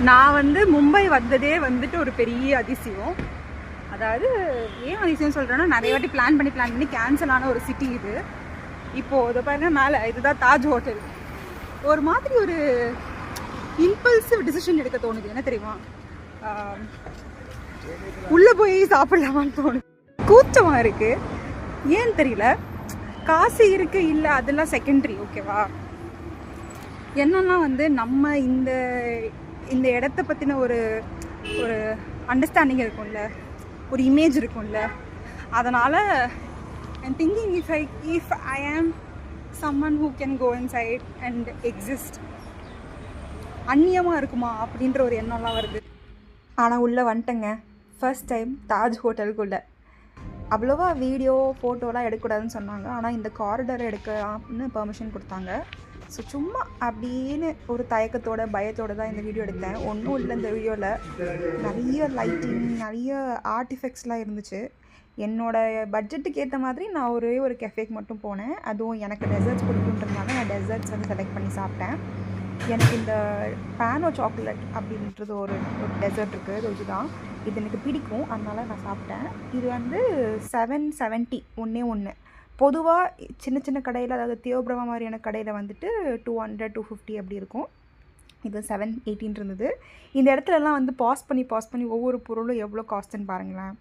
நான் வந்து மும்பை வந்ததே வந்துட்டு ஒரு பெரிய அதிசயம். அதாவது ஏன் அதிசயம் சொல்கிறேன்னா, நிறைய வாட்டி பிளான் பண்ணி கேன்சல் ஆன ஒரு சிட்டி இது. இப்போது இதை பாருங்க, மேலே இதுதான் தாஜ் ஹோட்டல். ஒரு மாதிரி ஒரு இம்பல்சிவ் டிசிஷன் எடுக்க தோணுது. என்ன தெரியுமா, உள்ளே போய் சாப்பிடலாமான்னு தோணுது. கூச்சமாக இருக்குது, ஏன்னு தெரியல. காசு இருக்குது இல்லை அதெல்லாம் செகண்டரி, ஓகேவா. என்னன்னா வந்து நம்ம இந்த இடத்த பற்றின ஒரு அண்டர்ஸ்டாண்டிங் இருக்கும்ல, ஒரு இமேஜ் இருக்கும்ல. அதனால் I'm thinking if I am someone who can go inside and exist, அந்நியமாக இருக்குமா அப்படின்ற ஒரு எண்ணம்லாம் வருது. ஆனால் உள்ளே வந்துட்டேங்க, ஃபர்ஸ்ட் டைம் தாஜ் ஹோட்டலுக்குள்ளே. அவ்வளோவா வீடியோ ஃபோட்டோலாம் எடுக்கக்கூடாதுன்னு சொன்னாங்க, ஆனால் இந்த காரிடர் எடுக்கலாம்னு பெர்மிஷன் கொடுத்தாங்க. ஸோ சும்மா அப்படின்னு ஒரு தயக்கத்தோட பயத்தோடு தான் இந்த வீடியோ எடுத்தேன். ஒன்றும் இல்லை, இந்த வீடியோவில் நிறைய லைட்டிங், நிறைய ஆர்டிஃபெக்ட்ஸ்லாம் இருந்துச்சு. என்னோடய பட்ஜெட்டுக்கு ஏற்ற மாதிரி நான் ஒரு கெஃபேக்கு மட்டும் போனேன். அதுவும் எனக்கு டெசர்ட்ஸ் பிடிக்குன்றதுனால நான் டெசர்ட்ஸ் வந்து செலக்ட் பண்ணி சாப்பிட்டேன். எனக்கு இந்த பேனோ சாக்லேட் அப்படின்றது ஒரு டெசர்ட் இருக்குது, இதுதான். இது எனக்கு பிடிக்கும், அதனால் நான் சாப்பிட்டேன். இது வந்து 770 ஒன்று. பொதுவாக சின்ன சின்ன கடையில், அதாவது தியோபிரமா மாதிரியான கடையில் வந்துட்டு 200 250 அப்படி இருக்கும். இது 718 இருந்தது. இந்த இடத்துலலாம் வந்து பாஸ் பண்ணி ஒவ்வொரு பொருளும் எவ்வளோ காஸ்ட்டுன்னு பாருங்களேன்.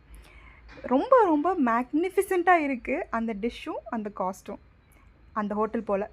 ரொம்ப ரொம்ப மேக்னிஃபிசண்ட்டாக இருக்குது அந்த டிஷ்ஷும் அந்த காஸ்ட்டும் அந்த ஹோட்டல் போல்.